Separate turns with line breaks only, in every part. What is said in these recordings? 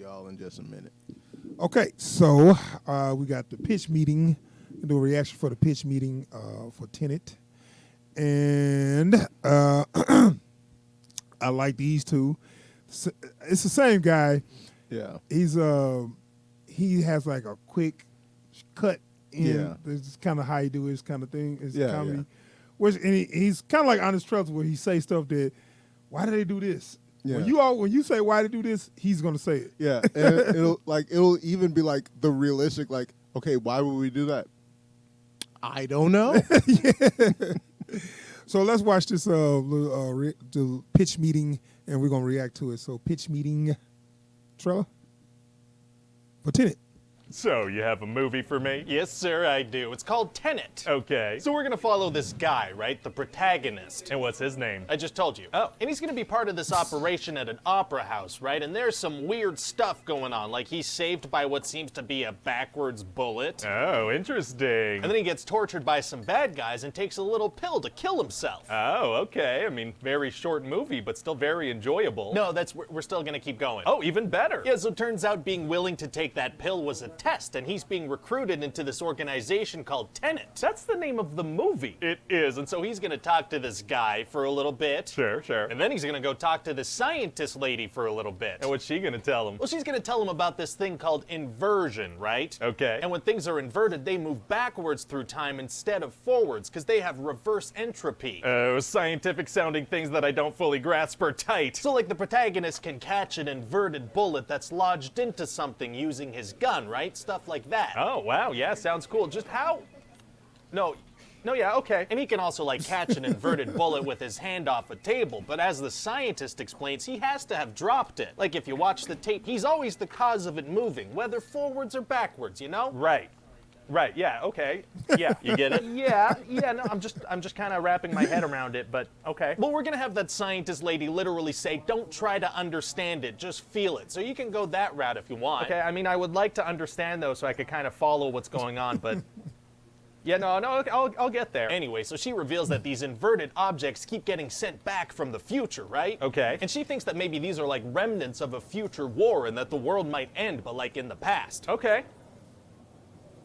y'all in just a minute.
Okay, so we got the pitch meeting. We'll do a reaction for the pitch meeting for Tenet. And I like these two. It's the same guy.
Yeah.
He has like a quick cut in.
Yeah.
This is kind of how he do his kind of thing. It's comedy.
Yeah.
Which and he's kind of like Honest Trust, where he say stuff that, why do they do this?
Yeah.
When you say why they do this, he's gonna say it.
Yeah, and it'll even be like the realistic, like, okay, why would we do that? I don't know.
So let's watch this the pitch meeting, and we're gonna react to it. So pitch meeting, trailer for Tenet.
So, you have a movie for me?
Yes, sir, I do. It's called Tenet.
Okay.
So we're gonna follow this guy, right? The protagonist.
And what's his name?
I just told you.
Oh.
And he's gonna be part of this operation at an opera house, right? And there's some weird stuff going on, like he's saved by what seems to be a backwards bullet.
Oh, interesting.
And then he gets tortured by some bad guys and takes a little pill to kill himself.
Oh, okay. I mean, very short movie, but still very enjoyable.
No, we're still gonna keep going.
Oh, even better.
Yeah, so it turns out being willing to take that pill was a test, and he's being recruited into this organization called Tenet.
That's the name of the movie.
It is, and so he's gonna talk to this guy for a little bit.
Sure.
And then he's gonna go talk to this scientist lady for a little bit.
And what's she gonna tell him?
Well, she's gonna tell him about this thing called inversion, right?
Okay.
And when things are inverted, they move backwards through time instead of forwards, because they have reverse entropy.
Scientific sounding things that I don't fully grasp are tight.
So like the protagonist can catch an inverted bullet that's lodged into something using his gun, right? Stuff like that.
Oh, wow, yeah, sounds cool. Just how? No, yeah, okay.
And he can also like catch an inverted bullet with his hand off a table, but as the scientist explains, he has to have dropped it. Like if you watch the tape, he's always the cause of it moving, whether forwards or backwards, you know?
Right, yeah, okay. Yeah.
You get it?
Yeah, no, I'm just kind of wrapping my head around it, but okay.
Well, we're gonna have that scientist lady literally say, don't try to understand it, just feel it. So you can go that route if you want.
Okay, I mean, I would like to understand, though, so I could kind of follow what's going on, but... Yeah, no, I'll get there.
Anyway, so she reveals that these inverted objects keep getting sent back from the future, right?
Okay.
And she thinks that maybe these are like remnants of a future war and that the world might end, but like in the past.
Okay.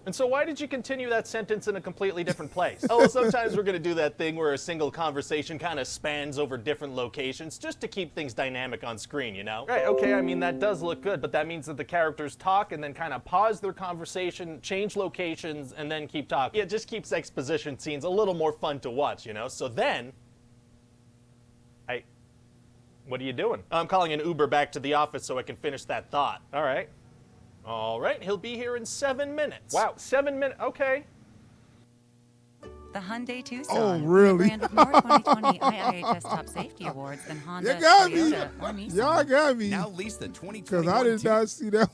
And so why did you continue that sentence in a completely different place?
Oh, well, sometimes we're gonna do that thing where a single conversation kind of spans over different locations just to keep things dynamic on screen, you know?
Right, okay, I mean, that does look good, but that means that the characters talk and then kind of pause their conversation, change locations, and then keep talking.
Yeah, it just keeps exposition scenes a little more fun to watch, you know? So then...
What are you doing?
I'm calling an Uber back to the office so I can finish that thought.
All right.
All right, he'll be here in 7 minutes.
Wow, 7 minutes, okay.
The Hyundai Tucson.
Oh, really?
Brand with more 2020 IIHS Top Safety Awards than Honda,
You got
Toyota, or
me.
Nissan.
Y'all got me.
Now lease the 2021
Because I did not see that.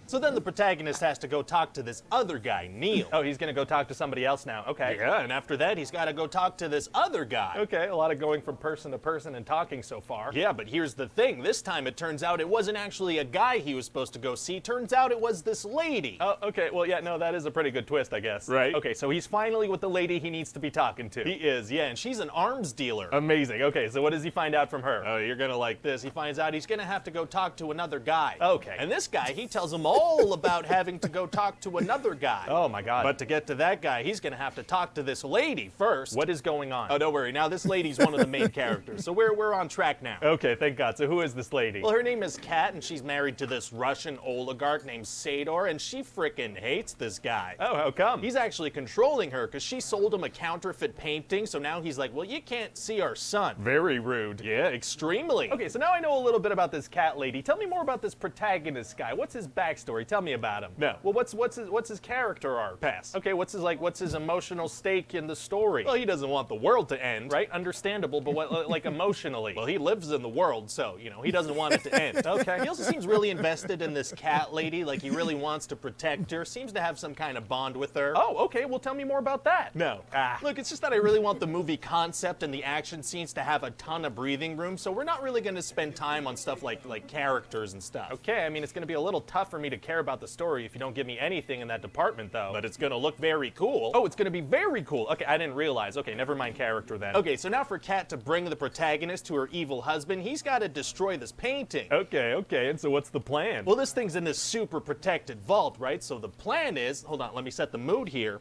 So then the protagonist has to go talk to this other guy, Neil.
Oh, he's gonna go talk to somebody else now, okay.
Yeah, and after that, he's got to go talk to this other guy.
Okay, a lot of going from person to person and talking so far.
Yeah, but here's the thing. This time it turns out it wasn't actually a guy he was supposed to go see. Turns out it was this lady.
Oh, okay, well, yeah, no, that is a pretty good twist, I guess.
Right.
Okay, so he's finally with the lady he needs to be talking to.
He is, yeah, and she's an arms dealer.
Amazing, okay, so what does he find out from her?
Oh, you're gonna like this. He finds out he's gonna have to go talk to another guy.
Okay.
And this guy, he tells him all about having to go talk to another guy.
Oh my God.
But to get to that guy, he's gonna have to talk to this lady first.
What is going on?
Oh, don't worry. Now this lady's one of the main characters, so we're on track now.
Okay, thank God. So who is this lady?
Well, her name is Kat, and she's married to this Russian oligarch named Sador, and she frickin' hates this guy.
Oh, how come?
He's actually controlling her because she sold him a counterfeit painting, so now he's like, well, you can't see our son.
Very rude.
Yeah, extremely.
Okay, so now I know a little bit about this cat lady. Tell me more about this protagonist guy. What's his backstory? Tell me about him.
No.
Well, what's his character arc?
Pass.
Okay, what's his emotional stake in the story?
Well, he doesn't want the world to end.
Right, understandable, but what, like emotionally?
Well, he lives in the world, so, you know, he doesn't want it to end.
Okay.
He also seems really invested in this cat lady, like he really wants to protect her, seems to have some kind of bond with her.
Oh, okay, well tell me more about that.
No. Look, it's just that I really want the movie concept and the action scenes to have a ton of breathing room, so we're not really going to spend time on stuff like characters and stuff.
Okay, I mean, it's gonna be a little tough for me to to care about the story if you don't give me anything in that department, though. But it's gonna look very cool. Oh, it's gonna be very cool. Okay, I didn't realize. Okay, never mind character then.
Okay, so now for Kat to bring the protagonist to her evil husband, he's got to destroy this painting.
Okay, and so what's the plan?
Well, this thing's in this super protected vault, right? So the plan is, hold on, let me set the mood here.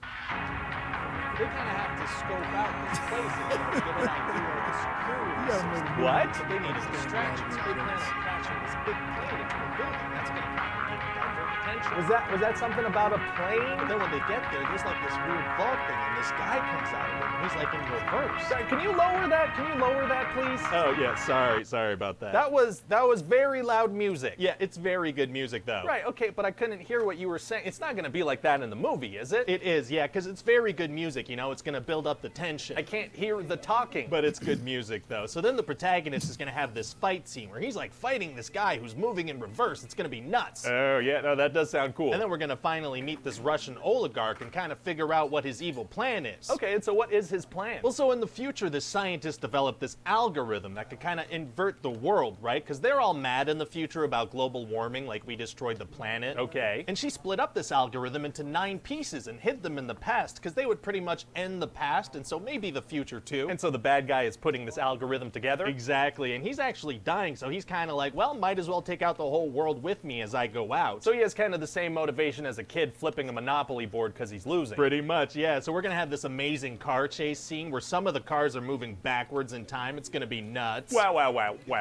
They kind of have to scope out this place and get an idea of the security system.
What?
They need a distraction, so they plan on crashing this big plane into a building. That's going to divert attention.
Was that something about a plane?
But then when they get there, there's like this weird vault thing, and this guy comes out of it, and he's like in reverse.
Sorry, can you lower that? Can you lower that, please?
Oh yeah, sorry about that.
That was very loud music.
Yeah, it's very good music though.
Right, okay, but I couldn't hear what you were saying. It's not gonna be like that in the movie, is it?
It is, yeah, because it's very good music, you know, it's gonna build up the tension.
I can't hear the talking.
But it's good music though. So then the protagonist is gonna have this fight scene where he's like fighting this guy who's moving in reverse. It's gonna be nuts.
Oh yeah, no, that does sound cool.
And then we're gonna finally meet this Russian oligarch and kind of figure out what his evil plan is.
Okay, and so what is his plan?
Well, so in the future, the scientists developed this algorithm that could kind of invert the world, right? Because they're all mad in the future about global warming, like we destroyed the planet.
Okay.
And she split up this algorithm into 9 pieces and hid them in the past, because they would pretty much end the past, and so maybe the future too.
And so the bad guy is putting this algorithm together?
Exactly, and he's actually dying, so he's kind of like, well, might as well take out the whole world with me as I go out.
So he has kind of the same motivation as a kid flipping a Monopoly board because he's losing.
Pretty much, yeah. So we're gonna have this amazing car chase scene where some of the cars are moving backwards in time. It's gonna be nuts.
Wow.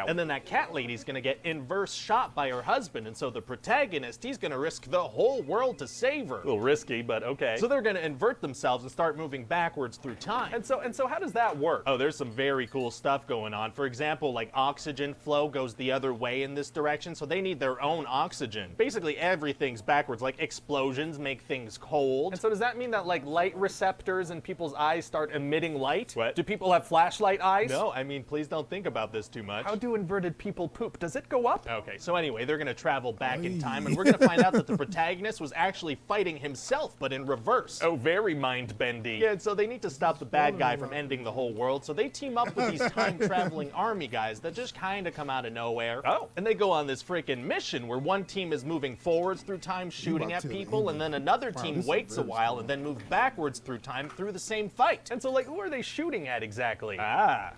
And then that cat lady's gonna get inverse shot by her husband, and so the protagonist, he's gonna risk the whole world to save her.
A little risky, but okay.
So they're gonna invert themselves and start moving backwards through time.
And so how does that work?
Oh, there's some very cool stuff going on. For example, like oxygen flow goes the other way in this direction, so they need their own oxygen. Basically everything's backwards, like explosions make things cold.
And so does that mean that like light receptors in people's eyes start emitting light?
What?
Do people have flashlight eyes?
No, I mean, please don't think about this too much.
How do inverted people poop? Does it go up?
Okay, so anyway, they're gonna travel back in time, and we're gonna find out that the protagonist was actually fighting himself, but in reverse.
Oh, very mind-bendy.
Yeah, and so they need to stop the bad guy from ending the whole world, so they team up with these time-traveling army guys that just kind of come out of nowhere.
Oh.
And they go on this freaking mission where one team is moving forwards through time, shooting at people, and then another team
this is
waits a
very
while and then moves backwards through time through the same fight.
And so like who are they shooting at exactly?
Ah.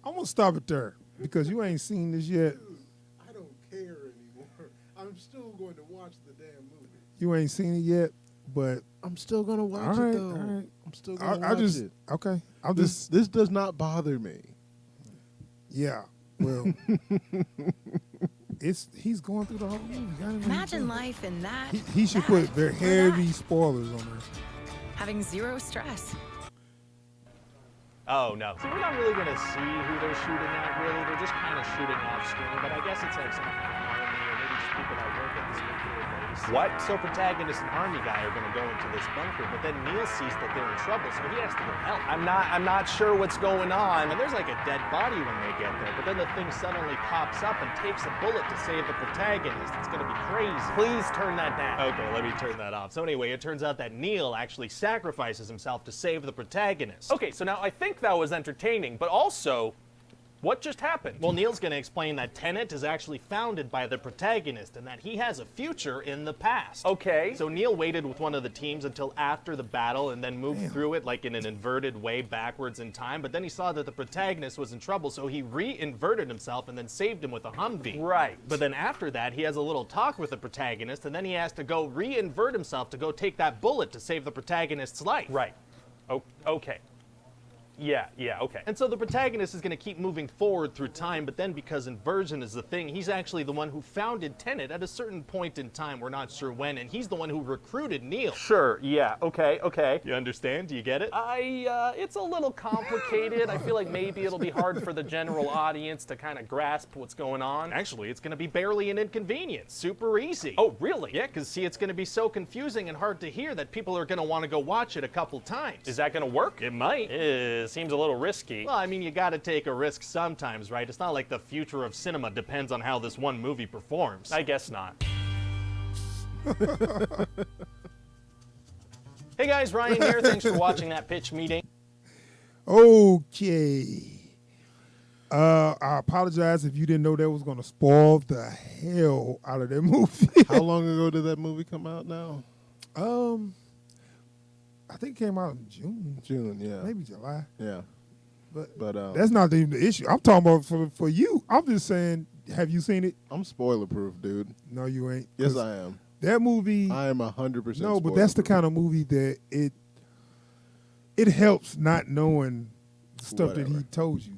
I'm gonna stop it there because you ain't seen this yet.
I don't care anymore. I'm still going to watch the damn movie.
You ain't seen it yet, but
I'm still going to watch
all right,
it though.
all right.
I'm still going to
I
watch
just
it.
okay. I'm
This
just
this does not bother me.
yeah. Well, he's going through the whole movie. I didn't know
Imagine life in that.
he should
that,
put very
or
heavy
that.
spoilers on this.
Having zero stress.
Oh, no. So we're not really going to see who they're shooting at, really. They're just kind of shooting off screen, but I guess it's like some kind of army or maybe just people that work at this nuclear base.
What?
So protagonist and army guy are going to go into this bunker, but then Neil sees that they're in trouble, so he has to go help.
I'm not sure what's going on.
And there's like a dead body when they get there, but then the thing suddenly pops up and takes a bullet to save the protagonist. It's going to be crazy.
Please turn that down.
Okay, let me turn that off. So anyway, it turns out that Neil actually sacrifices himself to save the protagonist.
Okay, so now I think that was entertaining, but also, what just happened?
Well, Neil's going to explain that Tenet is actually founded by the protagonist and that he has a future in the past.
Okay.
So Neil waited with one of the teams until after the battle and then moved through it like in an inverted way backwards in time, but then he saw that the protagonist was in trouble, so he re-inverted himself and then saved him with a Humvee.
Right.
But then after that, he has a little talk with the protagonist, and then he has to go re-invert himself to go take that bullet to save the protagonist's life.
Right. Okay. Yeah, okay.
And so the protagonist is going to keep moving forward through time, but then because inversion is the thing, he's actually the one who founded Tenet at a certain point in time. We're not sure when, and he's the one who recruited Neil.
Sure, yeah, okay.
You understand? Do you get it?
It's a little complicated. I feel like maybe it'll be hard for the general audience to kind of grasp what's going on.
Actually, it's going to be barely an inconvenience. Super easy.
Oh, really?
Yeah, because see, it's going to be so confusing and hard to hear that people are going to want to go watch it a couple times.
Is that going to work?
It might.
Seems a little risky.
Well, I mean, you got to take a risk sometimes, right? It's not like the future of cinema depends on how this one movie performs.
I guess not.
Hey guys, Ryan here. Thanks for watching that pitch meeting.
Okay. I apologize if you didn't know that was going to spoil the hell out of that movie.
How long ago did that movie come out now?
I think it came out in June,
June, yeah.
maybe July.
Yeah.
But
That's
that's not even the issue. I'm talking about for you. I'm just saying, have you seen it?
I'm spoiler proof, dude.
No, you ain't.
Yes,
'Cause
I am.
That movie.
I am 100%.
No, but that's the kind of movie that it helps not knowing the stuff that he
Whatever.
told you.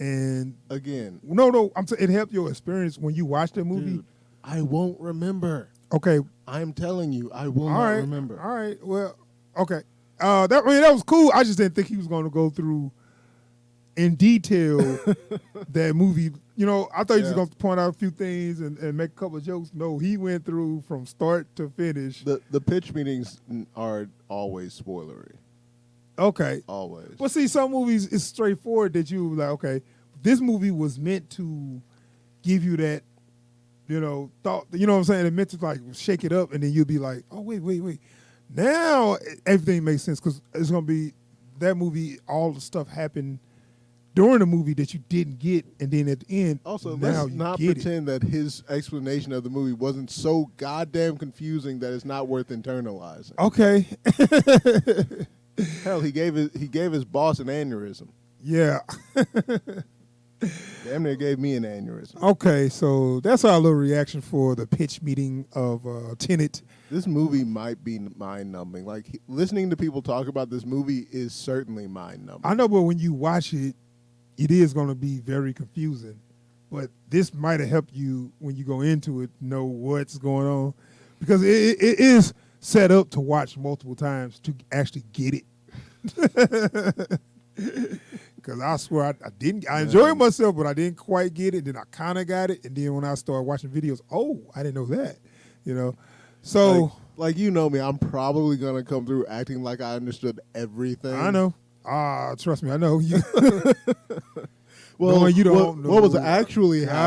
And
Again,
no, I'm saying it helped your experience when you watch that movie.
dude, I won't remember.
Okay,
I'm telling you, I will
all
not
right,
remember.
all right. Well, okay. That was cool. I just didn't think he was going to go through in detail that movie. You know, I thought he was
Yeah.
going to point out a few things and make a couple of jokes. No, he went through from start to finish.
The pitch meetings are always spoilery.
Okay.
Always.
Well, see, some movies it's straightforward that you like. Okay, this movie was meant to give you that, thought. You know what I'm saying? It meant to like shake it up, and then you'll be like, oh wait. Now everything makes sense because it's gonna be that movie. All the stuff happened during the movie that you didn't get, and then at the end,
Also,
now
let's
you
not
get
pretend that his explanation of the movie wasn't so goddamn confusing that it's not worth internalizing.
It. Okay.
Hell, he gave his boss an aneurysm.
Yeah.
Damn near gave me an aneurysm.
Okay, so that's our little reaction for the pitch meeting of Tenet.
This movie might be mind-numbing. Like, listening to people talk about this movie is certainly mind-numbing.
I know, but when you watch it, it is going to be very confusing. But this might have helped you when you go into it know what's going on, because it is set up to watch multiple times to actually get it. Because I swear I enjoyed myself, but I didn't quite get it. Then I kind of got it, and then when I started watching videos, I didn't know that. So
Like you know me, I'm probably gonna come through acting like I understood everything.
I know. Trust me, I know you.
Well,
Knowing you don't
what was
know.
actually happening?